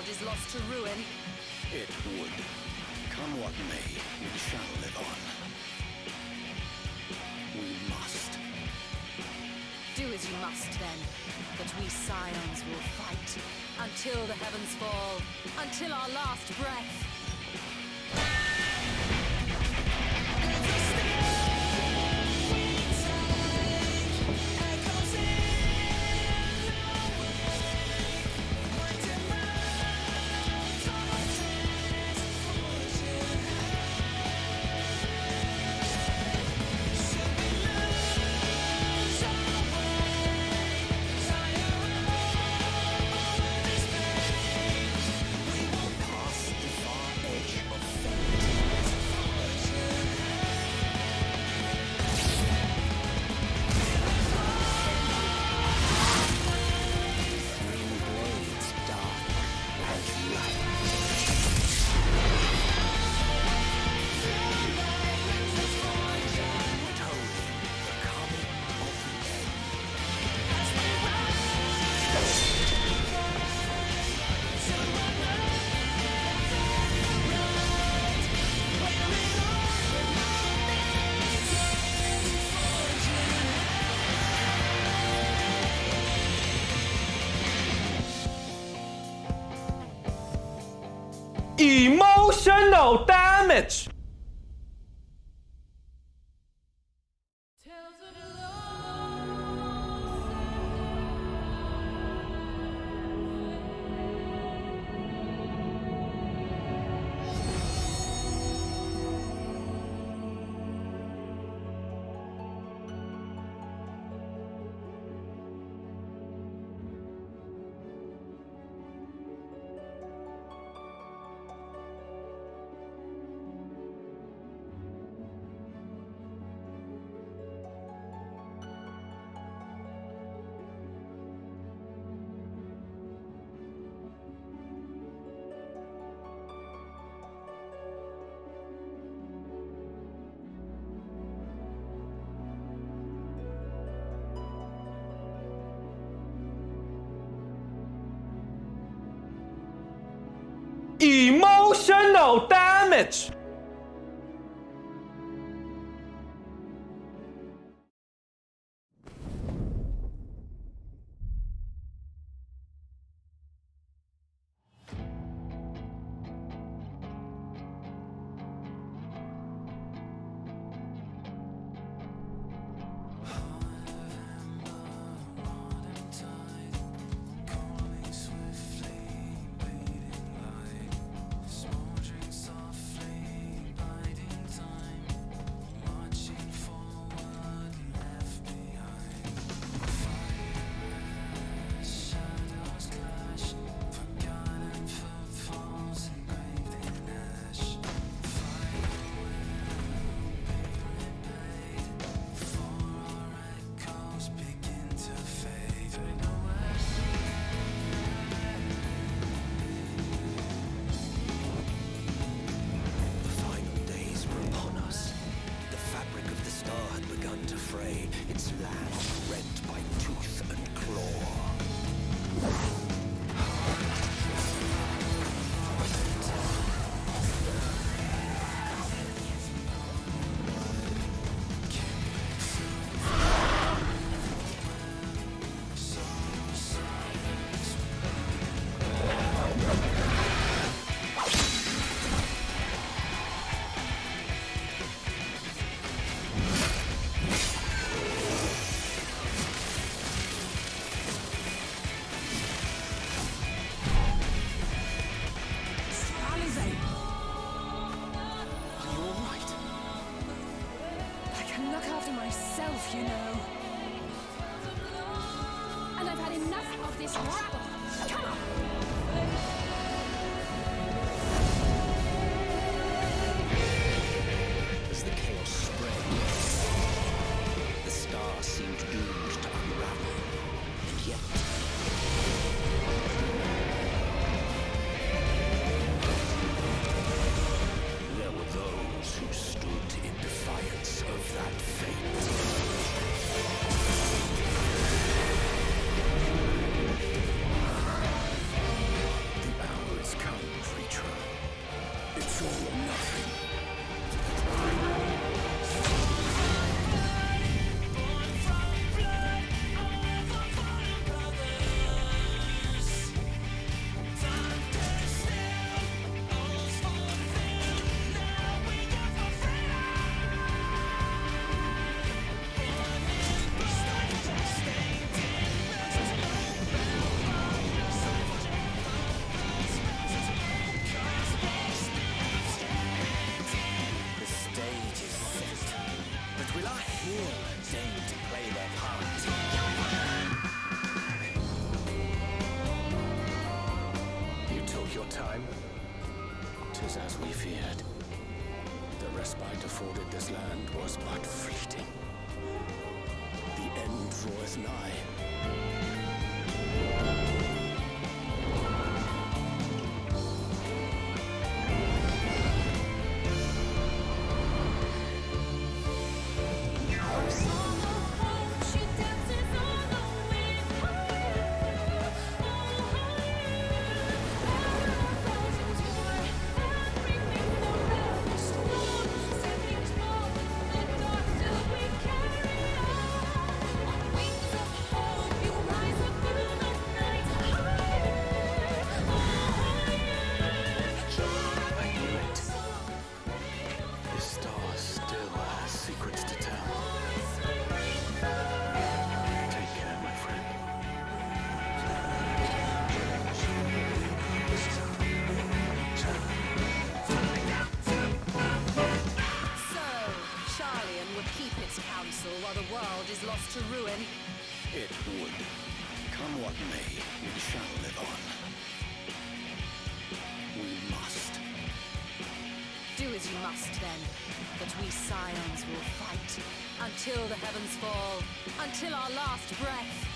world is lost to ruin. It would. Come what may, we shall live on. We must. Do as you must, then. But we Scions will fight until the heavens fall, until our last breath. Emotional damage. Emotional damage. You know. And I've had enough of this rabble. Come on! As the chaos spread, the star seemed doomed to unravel. And yet... there were those who stood in defiance of that fate. your time? 'Tis as we feared. The respite afforded this land was but fleeting. The end draweth nigh. While the world is lost to ruin. It would. Come what may, we shall live on. We must. Do as you must then, but we scions will fight until the heavens fall, until our last breath.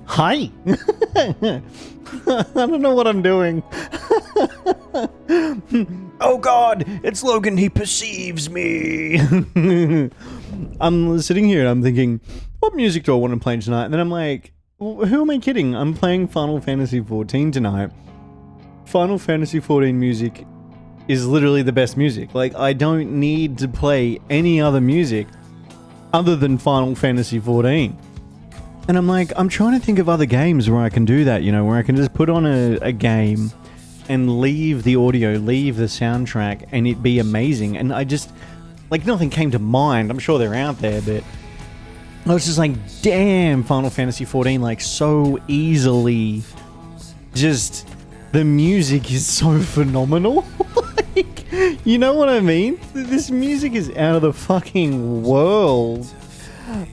Hi! I don't know what I'm doing. Oh god, it's Logan, he perceives me! I'm sitting here and I'm thinking, what music do I want to play tonight? And then I'm like, well, who am I kidding? I'm playing Final Fantasy XIV tonight. Final Fantasy XIV music is literally the best music. Like, I don't need to play any other music other than Final Fantasy XIV. And I'm like, I'm trying to think of other games where I can do that, you know, where I can just put on a game and leave the audio, leave the soundtrack, and it be amazing. And I just, like, nothing came to mind. I'm sure they're out there, but I was just like, damn, Final Fantasy XIV, like, so easily, just, the music is so phenomenal. Like, you know what I mean? This music is out of the fucking world.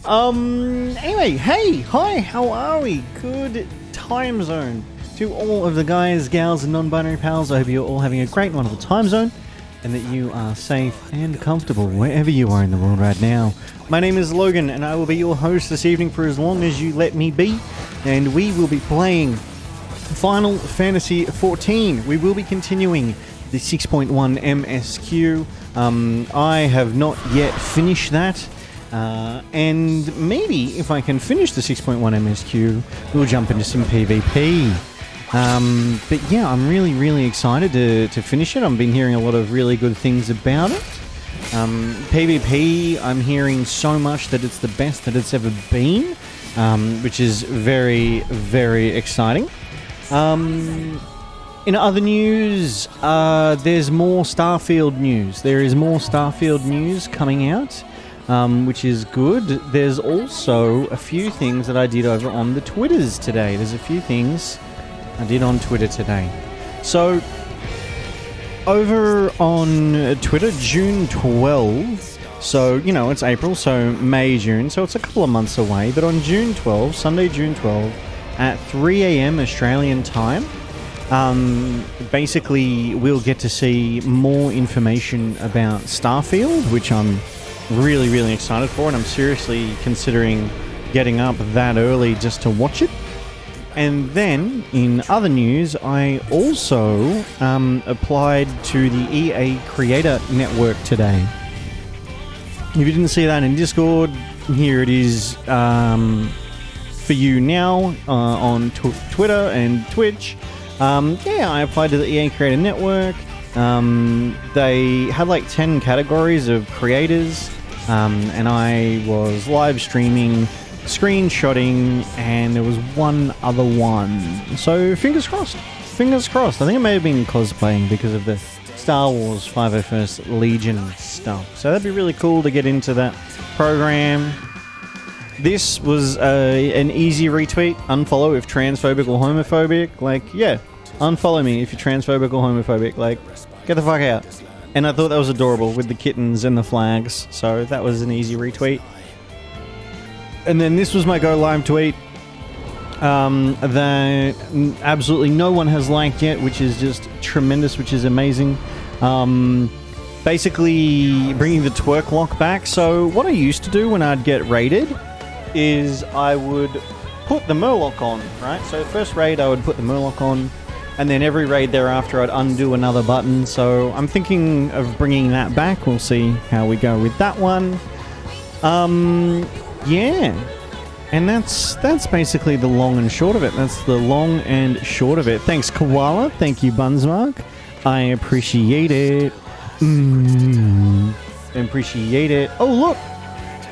Anyway, hey, hi, how are we? Good time zone to all of the guys, gals, and non-binary pals. I hope you're all having a great, wonderful time zone, and that you are safe and comfortable wherever you are in the world right now. My name is Logan, and I will be your host this evening for as long as you let me be, and we will be playing Final Fantasy XIV. We will be continuing the 6.1 MSQ. I have not yet finished that. And maybe if I can finish the 6.1 MSQ, we'll jump into some PvP. But yeah, I'm really, really excited to finish it. I've been hearing a lot of really good things about it. PvP, I'm hearing so much that it's the best that it's ever been, which is very, very exciting. In other news, there's more Starfield news. There is more Starfield news coming out, which is good. There's also a few things that I did over on the Twitters today. There's a few things I did on Twitter today. So, over on Twitter, June 12, so, you know, it's April, so May, June, so it's a couple of months away, but on June 12, Sunday, June 12, at 3 a.m. Australian time, basically we'll get to see more information about Starfield, which I'm really, really excited for, and I'm seriously considering getting up that early just to watch it. And then, in other news, I also applied to the EA Creator Network today. If you didn't see that in Discord, here it is for you now on Twitter and Twitch. Yeah, I applied to the EA Creator Network. They had like 10 categories of creators, and I was live streaming, screenshotting, and there was one other one. So fingers crossed. Fingers crossed. I think it may have been cosplaying because of the Star Wars 501st Legion stuff. So that'd be really cool to get into that program. This was an easy retweet. Unfollow if transphobic or homophobic. Like, yeah, unfollow me if you're transphobic or homophobic. Like, get the fuck out. And I thought that was adorable with the kittens and the flags. So that was an easy retweet. And then this was my go live tweet that absolutely no one has liked yet, which is just tremendous, which is amazing. Basically bringing the twerk lock back. So what I used to do when I'd get raided is I would put the Murloc on, right? So first raid I would put the Murloc on, and then every raid thereafter I'd undo another button. So I'm thinking of bringing that back. We'll see how we go with that one. Yeah, and that's basically the long and short of it. That's the long and short of it. Thanks, Koala. Thank you, Bunsmark. I appreciate it. Appreciate it. Oh,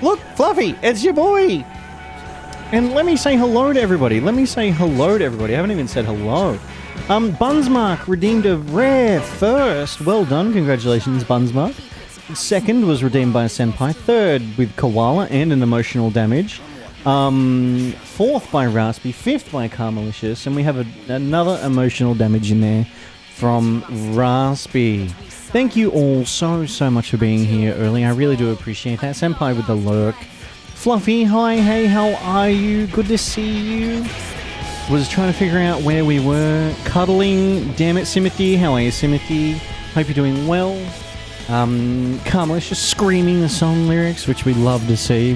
look, Fluffy, it's your boy. And let me say hello to everybody. I haven't even said hello. Bunsmark redeemed a rare first. Well done. Congratulations, Bunsmark. Second was redeemed by a Senpai. Third with Koala and an emotional damage. Fourth by Raspy. Fifth by Carmelicious. And we have another emotional damage in there from Raspy. Thank you all so much for being here early. I really do appreciate that. Senpai with the lurk. Fluffy, hi, hey, how are you? Good to see you. Was trying to figure out where we were. Cuddling. Damn it, Simothy. How are you, Simothy? Hope you're doing well. Carmel's just screaming the song lyrics, which we love to see.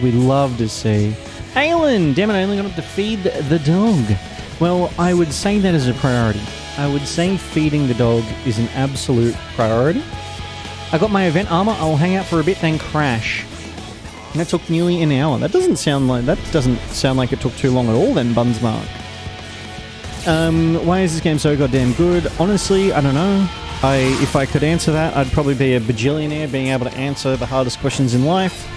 Aylin! Damn it, I only got up to feed the dog. Well, I would say that is a priority. I would say feeding the dog is an absolute priority. I got my event armor. I'll hang out for a bit, then crash. And that took nearly an hour. That doesn't sound like it took too long at all then, Bunsmark. Why is this game so goddamn good? Honestly, I don't know. If I could answer that, I'd probably be a bajillionaire, being able to answer the hardest questions in life.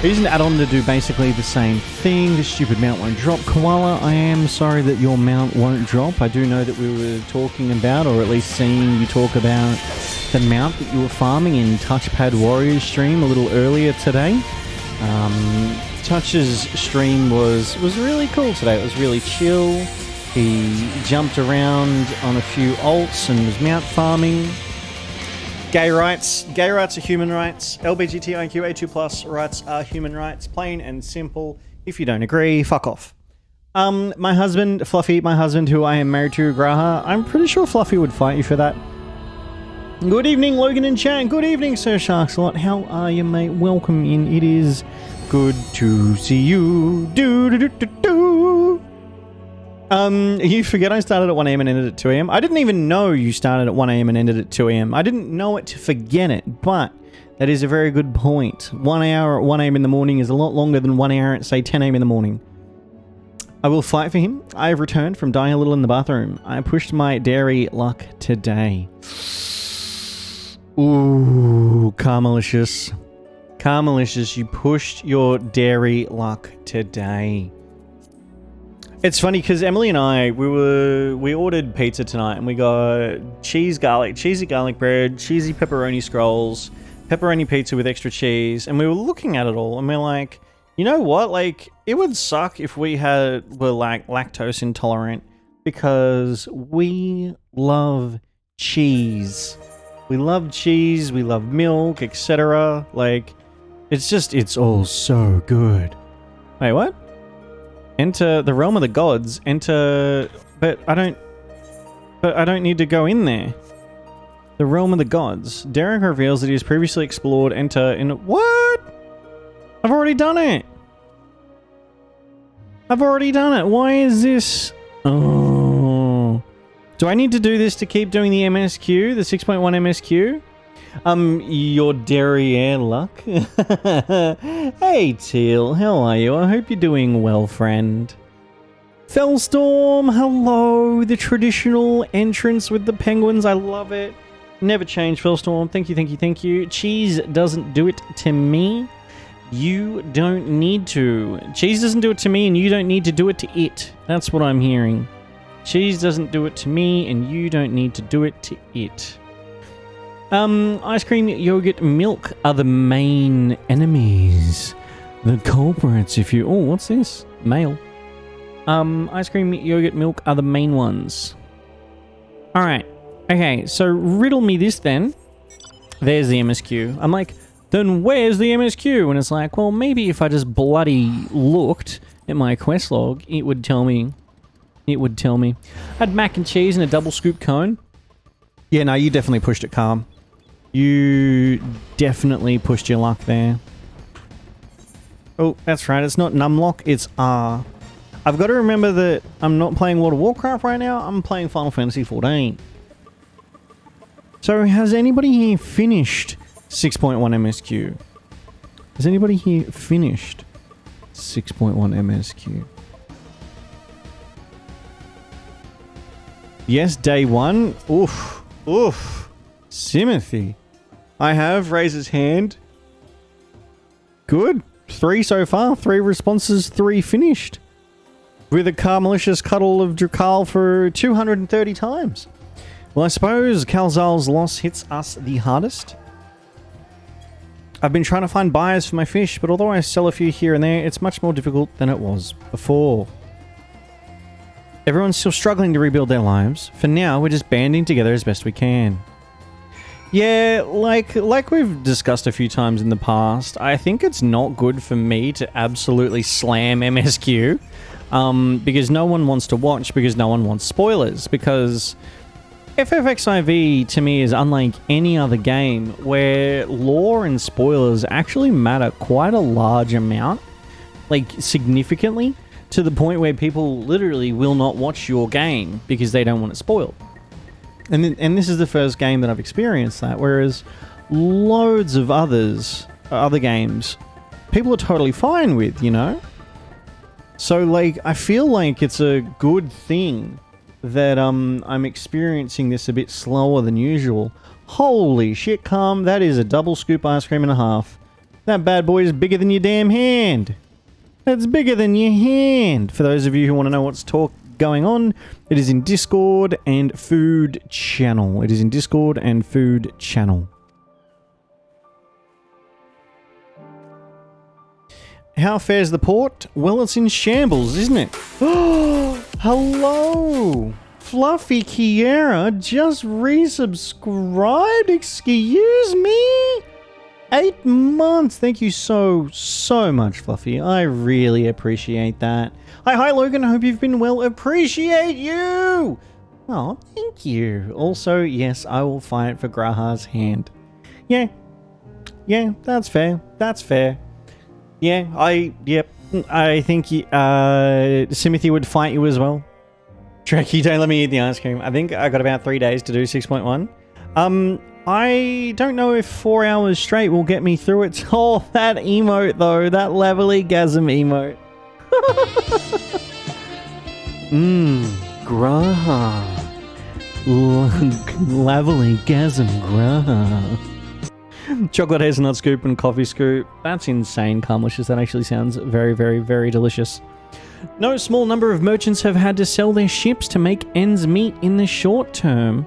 I use an add-on to do basically the same thing. This stupid mount won't drop. Koala, I am sorry that your mount won't drop. I do know that we were talking about, or at least seeing you talk about, the mount that you were farming in Touchpad Warriors stream a little earlier today. Touch's stream was really cool today. It was really chill. He jumped around on a few ults and was mount farming. Gay rights are human rights. LGBTIQ A2+ rights are human rights. Plain and simple. If you don't agree, fuck off. My husband, Fluffy, who I am married to, Graha, I'm pretty sure Fluffy would fight you for that. Good evening, Logan and Chan. Good evening, Sir Sharkslot. How are you, mate? Welcome in. It is good to see you. Do. You forget I started at 1 a.m. and ended at 2 a.m. I didn't even know you started at 1 a.m. and ended at 2 a.m. I didn't know it to forget it, but that is a very good point. 1 hour at 1 a.m. in the morning is a lot longer than 1 hour at, say, 10 a.m. in the morning. I will fight for him. I have returned from dying a little in the bathroom. I pushed my dairy luck today. Ooh, Carmelicious. Carmelicious, you pushed your dairy luck today. It's funny because Emily and I, we ordered pizza tonight and we got cheesy garlic bread, cheesy pepperoni scrolls, pepperoni pizza with extra cheese, and we were looking at it all and we're like, you know what? Like, it would suck if we were like lactose intolerant because we love cheese. We love cheese, we love milk, etc. Like, it's all so good. Wait, what? Enter the realm of the gods. But I don't need to go in there. The realm of the gods. Derek reveals that he has previously explored. Enter in. What? I've already done it. Why is this? Oh. Do I need to do this to keep doing the MSQ? The 6.1 MSQ? Your derriere luck. Hey, Teal, how are you? I hope you're doing well, friend. Fellstorm, hello. The traditional entrance with the penguins, I love it. Never change, Fellstorm. Thank you. Cheese doesn't do it to me. You don't need to. Cheese doesn't do it to me, and you don't need to do it to it. That's what I'm hearing. Cheese doesn't do it to me, and you don't need to do it to it. Ice cream, yogurt, milk are the main enemies. The culprits, if you... Oh, what's this? Mail. Ice cream, yogurt, milk are the main ones. Alright. Okay, so riddle me this then. There's the MSQ. I'm like, then where's the MSQ? And it's like, well, maybe if I just bloody looked at my quest log, it would tell me. I had mac and cheese and a double scoop cone. Yeah, no, you definitely pushed it, Calm. You definitely pushed your luck there. Oh, that's right. It's not numlock, it's R. I've got to remember that I'm not playing World of Warcraft right now. I'm playing Final Fantasy XIV. So, has anybody here finished 6.1 MSQ? Has anybody here finished 6.1 MSQ? Yes, day one. Oof. Simothy. I have. Raise his hand. Good. 3 so far. 3 responses, 3 finished. With a Carmelicious cuddle of Drakal for 230 times. Well, I suppose Kalzal's loss hits us the hardest. I've been trying to find buyers for my fish, but although I sell a few here and there, it's much more difficult than it was before. Everyone's still struggling to rebuild their lives. For now, we're just banding together as best we can. Yeah, like we've discussed a few times in the past, I think it's not good for me to absolutely slam MSQ, because no one wants to watch, because no one wants spoilers, because FFXIV to me is unlike any other game where lore and spoilers actually matter quite a large amount, like significantly, to the point where people literally will not watch your game because they don't want it spoiled. And this is the first game that I've experienced that, whereas loads of other games, people are totally fine with, you know? So, like, I feel like it's a good thing that I'm experiencing this a bit slower than usual. Holy shit, Calm, that is a double scoop ice cream and a half. That bad boy is bigger than your damn hand. That's bigger than your hand. For those of you who want to know what's going on, it is in Discord and Food Channel. How fares the port? Well, it's in shambles, isn't it? Oh, hello! Fluffy Kiera just resubscribed? Excuse me? 8 months. Thank you so much, Fluffy. I really appreciate that. Hi, Logan. I hope you've been well. Appreciate you! Oh, thank you. Also, yes, I will fight for Graha's hand. Yeah, that's fair. Yeah, I think Simothy would fight you as well. Trekkie, don't let me eat the ice cream. I think I got about 3 days to do 6.1. I don't know if 4 hours straight will get me through it. Oh, that emote though, that level-gasm emote. Graha. Level-gasm graha. Chocolate hazelnut scoop and coffee scoop. That's insane, Carmelicious. That actually sounds very, very, very delicious. No small number of merchants have had to sell their ships to make ends meet in the short term.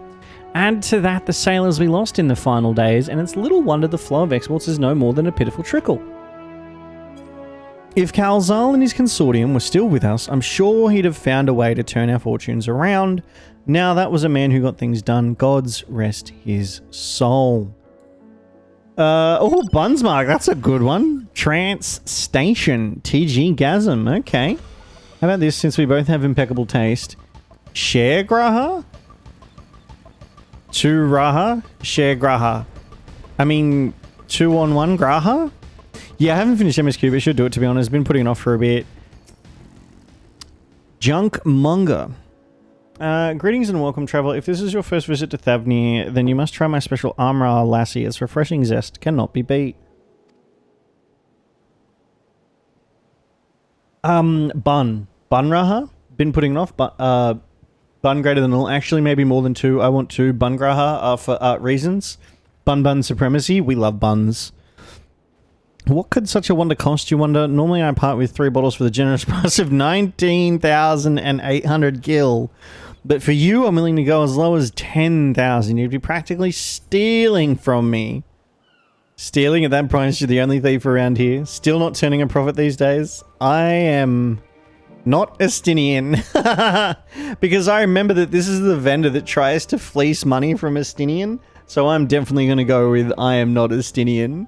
Add to that the sailors we lost in the final days, and it's little wonder the flow of exports is no more than a pitiful trickle. If Kalzal and his consortium were still with us, I'm sure he'd have found a way to turn our fortunes around. Now that was a man who got things done. Gods rest his soul. Bunsmark, that's a good one. Trance Station, TG Gasm, okay. How about this, since we both have impeccable taste? Share Graha? 2 Raha? Share Graha. I mean, 2 on 1 Graha? Yeah, I haven't finished MSQ, but I should do it, to be honest. Been putting it off for a bit. Junk Monger. Greetings and welcome, traveler. If this is your first visit to Thavnir, then you must try my special Amra Lassie. Its refreshing zest cannot be beat. Bun Raha. Been putting it off, but bun greater than all. Actually, maybe more than 2. I want 2 bun graha for reasons. Bun supremacy. We love buns. What could such a wonder cost, you wonder? Normally I part with 3 bottles for the generous price of 19,800 gil. But for you, I'm willing to go as low as 10,000. You'd be practically stealing from me. Stealing at that price, you're the only thief around here. Still not turning a profit these days. I am not Estinian. Because I remember that this is the vendor that tries to fleece money from Estinian. So I'm definitely going to go with I am not Estinian.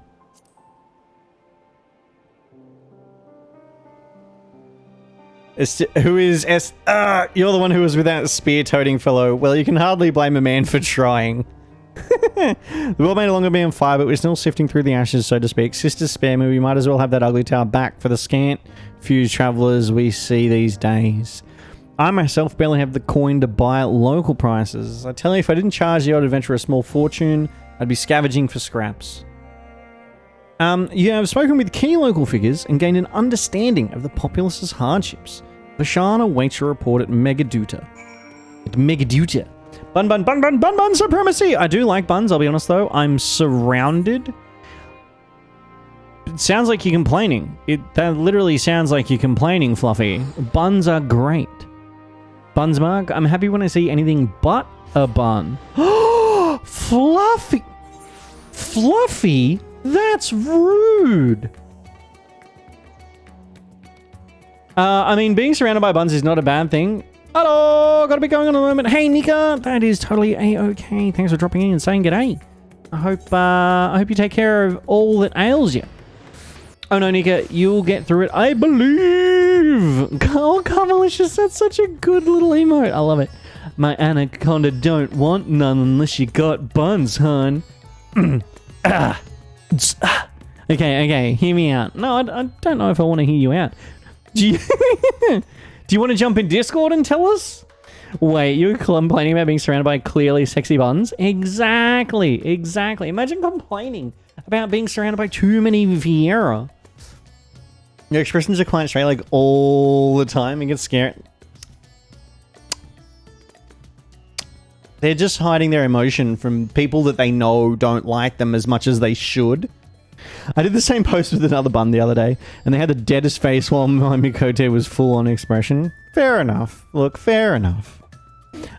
Who is you're the one who was without spear-toting fellow. Well, you can hardly blame a man for trying. The world may no longer be on fire, but we're still sifting through the ashes, so to speak. Sisters, spare me. We might as well have that ugly tale back for the scant few travelers we see these days. I myself barely have the coin to buy at local prices. I tell you, if I didn't charge the odd adventurer a small fortune, I'd be scavenging for scraps. You have spoken with key local figures and gained an understanding of the populace's hardships. Vashana waits your report at Megaduta. Bun supremacy! I do like buns, I'll be honest though. I'm surrounded. It sounds like you're complaining. That literally sounds like you're complaining, Fluffy. Buns are great. Buns, Mark, I'm happy when I see anything but a bun. Fluffy! Fluffy? That's rude. I mean, being surrounded by buns is not a bad thing. Hello, gotta be going on a moment. Hey, Nika, that is totally a-okay. Thanks for dropping in and saying g'day. I hope you take care of all that ails you. Oh no, Nika, you'll get through it. I believe. Oh, Carmelicious, that's such a good little emote. I love it. My anaconda don't want none unless you got buns, hon. Okay, hear me out. No, I don't know if I want to hear you out. Do you want to jump in Discord and tell us? Wait, you're complaining about being surrounded by clearly sexy buns? Exactly. Imagine complaining about being surrounded by too many Vieira. Your expressions are quite straight, like, all the time. You get scared. They're just hiding their emotion from people that they know don't like them as much as they should. I did the same post with another bun the other day, and they had the deadest face while my Mikote was full on expression. Fair enough. Look, fair enough.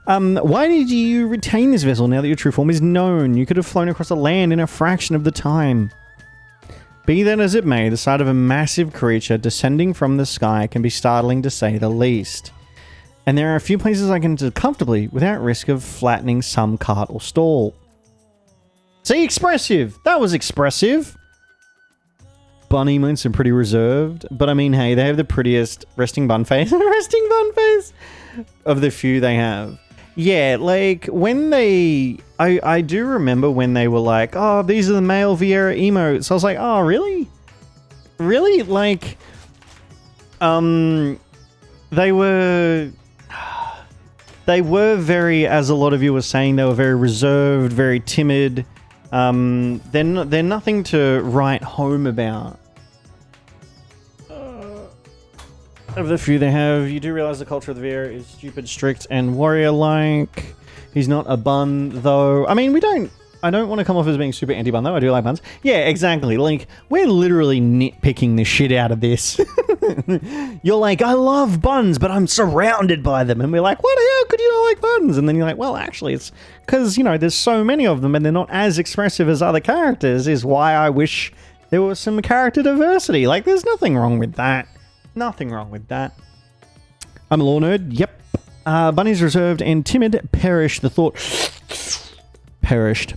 Why did you retain this vessel now that your true form is known? You could have flown across the land in a fraction of the time. Be that as it may, the sight of a massive creature descending from the sky can be startling to say the least. And there are a few places I can enter comfortably without risk of flattening some cart or stall. See, expressive! That was expressive! Bunny emotes are pretty reserved, but I mean, hey, they have the prettiest resting bun face of the few they have. Yeah, like, when they... I do remember when they were like, oh, these are the male Vieira emotes. I was like, oh, really? Really? Like, they were... They were very, as a lot of you were saying, they were very reserved, very timid. They're nothing to write home about. Of the few they have, you do realize the culture of the Viera is stupid, strict, and warrior-like. He's not a bun, though. I mean, I don't want to come off as being super anti-bun, though. I do like buns. Yeah, exactly. Like, we're literally nitpicking the shit out of this. You're like, I love buns, but I'm surrounded by them. And we're like, what the hell could you not like buns? And then you're like, well, actually, it's because, you know, there's so many of them and they're not as expressive as other characters is why I wish there was some character diversity. Like, there's nothing wrong with that. Nothing wrong with that. I'm a law nerd. Yep. Bunnies reserved and timid. Perish the thought. Perished.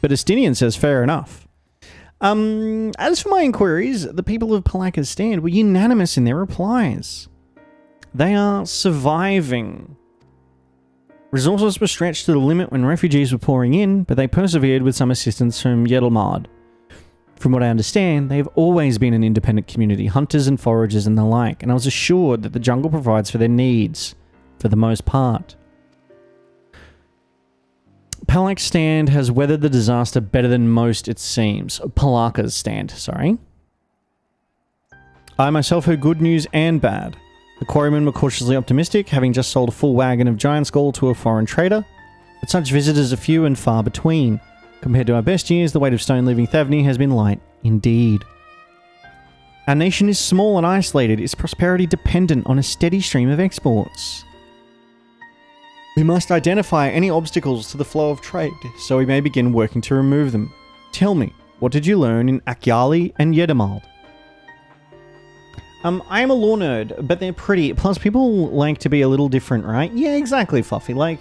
But Estinian says fair enough. As for my inquiries, the people of Palaka's stand were unanimous in their replies. They are surviving. Resources were stretched to the limit when refugees were pouring in, but they persevered with some assistance from Yedelmard. From what I understand, they have always been an independent community, hunters and foragers and the like, and I was assured that the jungle provides for their needs, for the most part. Palak's stand has weathered the disaster better than most, it seems. Palaka's stand, sorry. I myself heard good news and bad. The quarrymen were cautiously optimistic, having just sold a full wagon of giant skull to a foreign trader, but such visitors are few and far between. Compared to our best years, the weight of stone leaving Thavni has been light indeed. Our nation is small and isolated, its prosperity dependent on a steady stream of exports. We must identify any obstacles to the flow of trade, so we may begin working to remove them. Tell me, what did you learn in Akyali and Yedamald? I am a law nerd, but they're pretty. Plus, people like to be a little different, right? Yeah, exactly, Fluffy. Like,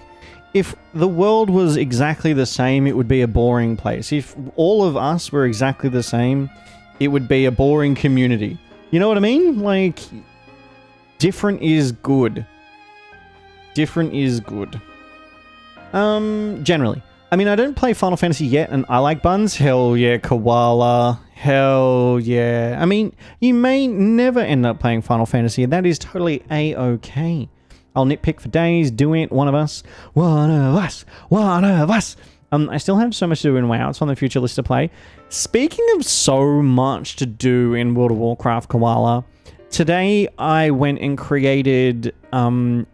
if the world was exactly the same, it would be a boring place. If all of us were exactly the same, it would be a boring community. You know what I mean? Like, different is good. Different is good. Generally. I mean, I don't play Final Fantasy yet, and I like buns. Hell yeah, Koala. Hell yeah. I mean, you may never end up playing Final Fantasy, and that is totally A-okay. I'll nitpick for days, do it, one of us. One of us. One of us. I still have so much to do in WoW. It's on the future list to play. Speaking of so much to do in World of Warcraft, Koala, today I went and created an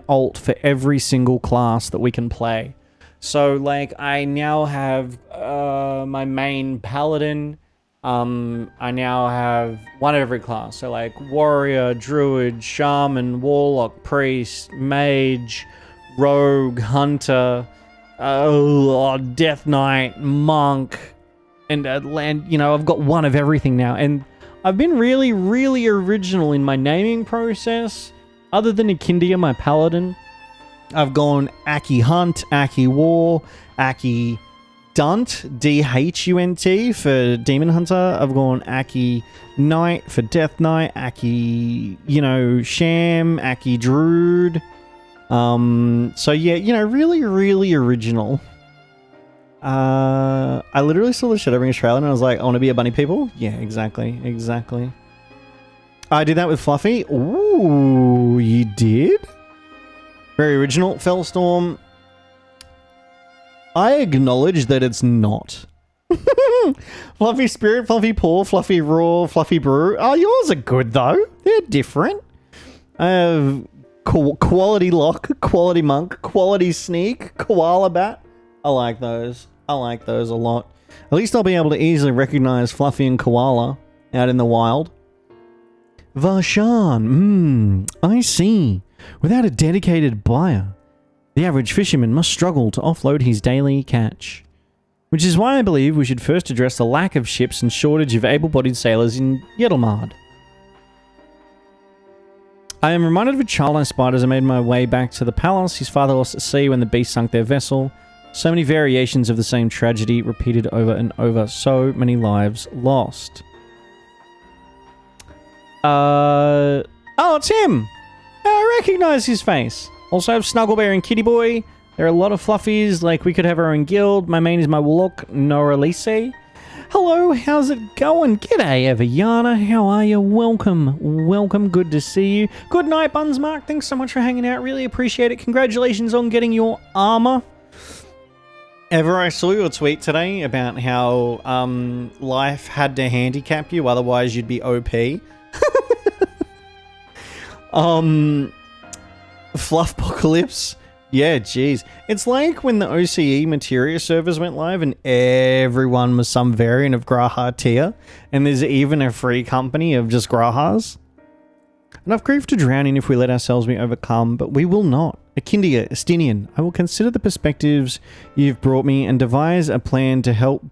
alt for every single class that we can play. So, like, I now have my main paladin. I now have one of every class. So, like, warrior, druid, shaman, warlock, priest, mage, rogue, hunter, death knight, monk, and you know, I've got one of everything now. And I've been really, really original in my naming process. Other than Akindia, my paladin, I've gone Aki Hunt, Aki War, Aki Dunt, D-H-U-N-T for Demon Hunter. I've gone Aki Knight for Death Knight, Aki, you know, Sham, Aki Druid. So yeah, you know, really, really original. I literally saw this shit over in Australia and I was like, I want to be a bunny people. Yeah, exactly. I did that with Fluffy. Ooh, you did? Very original. Fellstorm. I acknowledge that it's not. Fluffy Spirit, Fluffy Paw, Fluffy Raw, Fluffy Brew. Oh, yours are good, though. They're different. I have Quality Lock, Quality Monk, Quality Sneak, Koala Bat. I like those. I like those a lot. At least I'll be able to easily recognize Fluffy and Koala out in the wild. Varshan. I see. Without a dedicated buyer, the average fisherman must struggle to offload his daily catch. Which is why I believe we should first address the lack of ships and shortage of able-bodied sailors in Yedelmard. I am reminded of a child I spied as I made my way back to the palace. His father lost at sea when the beast sunk their vessel. So many variations of the same tragedy repeated over and over. So many lives lost. Oh, it's him! I recognize his face. Also have Snugglebear and Kitty Boy. There are a lot of fluffies, like we could have our own guild. My main is my Warlock, Noralise. Hello, how's it going? G'day, Eviana. How are you? Welcome. Good to see you. Good night, Bunsmark. Thanks so much for hanging out. Really appreciate it. Congratulations on getting your armor. Ever, I saw your tweet today about how life had to handicap you, otherwise you'd be OP. Fluffpocalypse. Yeah, jeez. It's like when the OCE materia servers went live and everyone was some variant of Graha tier, and there's even a free company of just Grahas. Enough grief to drown in if we let ourselves be overcome, but we will not. Akindia, Estinian, I will consider the perspectives you've brought me and devise a plan to help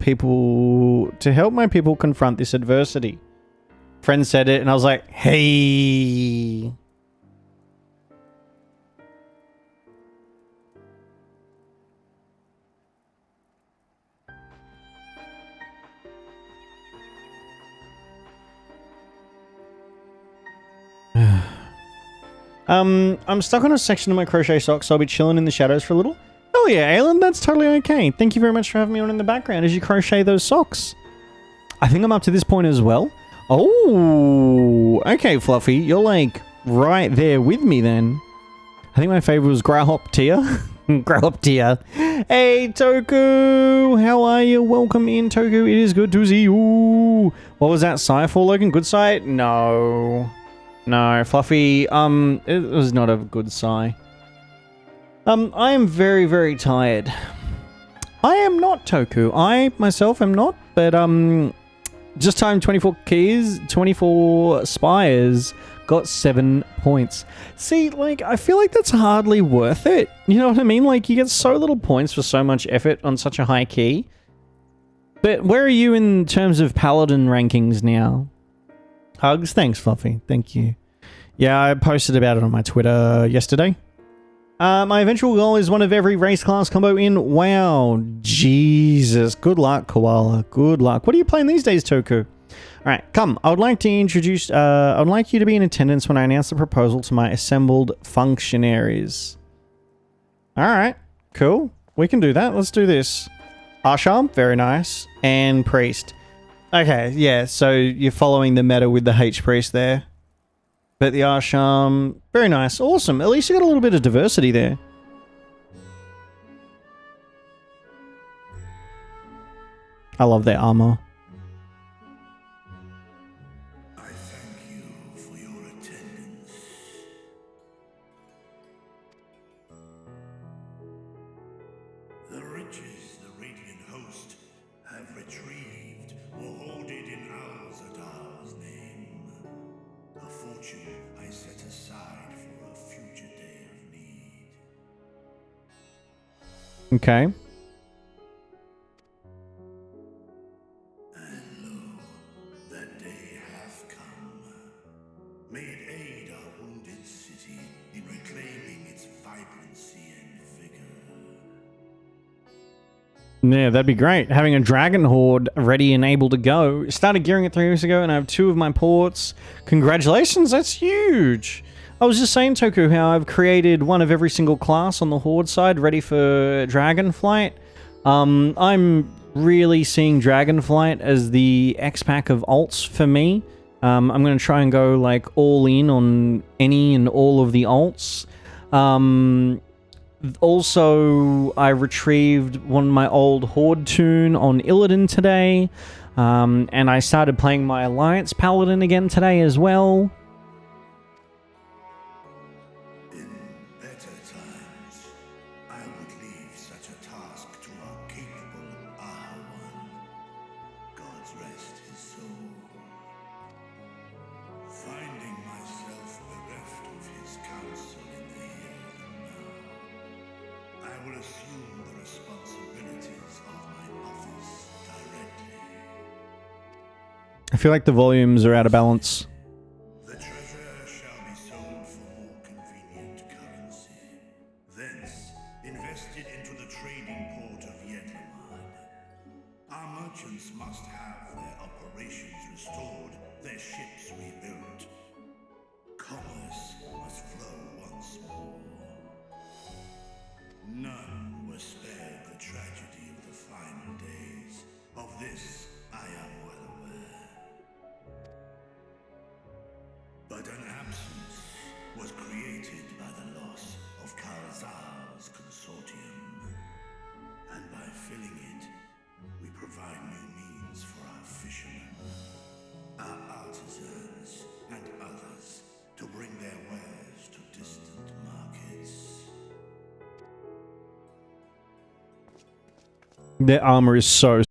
my people confront this adversity. Friend said it, and I was like, hey. I'm stuck on a section of my crochet socks, so I'll be chilling in the shadows for a little. Oh yeah, Aylin, that's totally okay. Thank you very much for having me on in the background as you crochet those socks. I think I'm up to this point as well. Oh, okay, Fluffy. You're like right there with me then. I think my favorite was Grahop Tier. Grahop Tier. Hey, Toku. How are you? Welcome in, Toku. It is good to see you. What was that sigh for, Logan? Good sigh? No, Fluffy. It was not a good sigh. I am very, very tired. I am not, Toku. I myself am not, but just timed 24 keys, 24 spires, got 7 points. See, like, I feel like that's hardly worth it. You know what I mean? Like, you get so little points for so much effort on such a high key. But where are you in terms of paladin rankings now? Hugs? Thanks, Fluffy. Thank you. Yeah, I posted about it on my Twitter yesterday. My eventual goal is one of every race class combo in WoW. Jesus. Good luck, Koala. Good luck. What are you playing these days, Toku? Alright, come. I would like you to be in attendance when I announce the proposal to my assembled functionaries. Alright, cool. We can do that. Let's do this. Arsham, very nice. And Priest. Okay, yeah, so you're following the meta with the H-Priest there. But the Arsham, very nice. Awesome. At least you got a little bit of diversity there. I love their armor. I thank you for your attendance. The riches the Radiant Host have retrieved were hoarded in Al-Zadar's name. A fortune I set aside for a future day of need. Okay. And lo, that day hath come. May it aid our wounded city in reclaiming its vibrancy and vigor. Yeah, that'd be great. Having a Dragon Horde ready and able to go. Started gearing it 3 weeks ago and I have 2 of my ports. Congratulations, that's huge. I was just saying, Toku, how I've created one of every single class on the Horde side ready for Dragonflight. I'm really seeing Dragonflight as the X-Pack of alts for me. I'm going to try and go like all in on any and all of the alts. Also, I retrieved one of my old Horde tune on Illidan today. And I started playing my Alliance Paladin again today as well. In better times, I would leave such a task to our capable Ahawan. God's rest his soul. Finding myself bereft of his counsel in the here and now, I will assume the responsibilities of my office directly. I feel like the volumes are out of balance. The treasure shall be sold for more convenient currency, thence invested into the trading port of Yedlaman. Our merchants must have their operations restored, their ships rebuilt. Commerce must flow once more. None were spared the tragedy of the final days. Of this I But an absence was created by the loss of Kalzar's consortium. And by filling it, we provide new means for our fishermen, our artisans, and others to bring their wares to distant markets. Their armor is so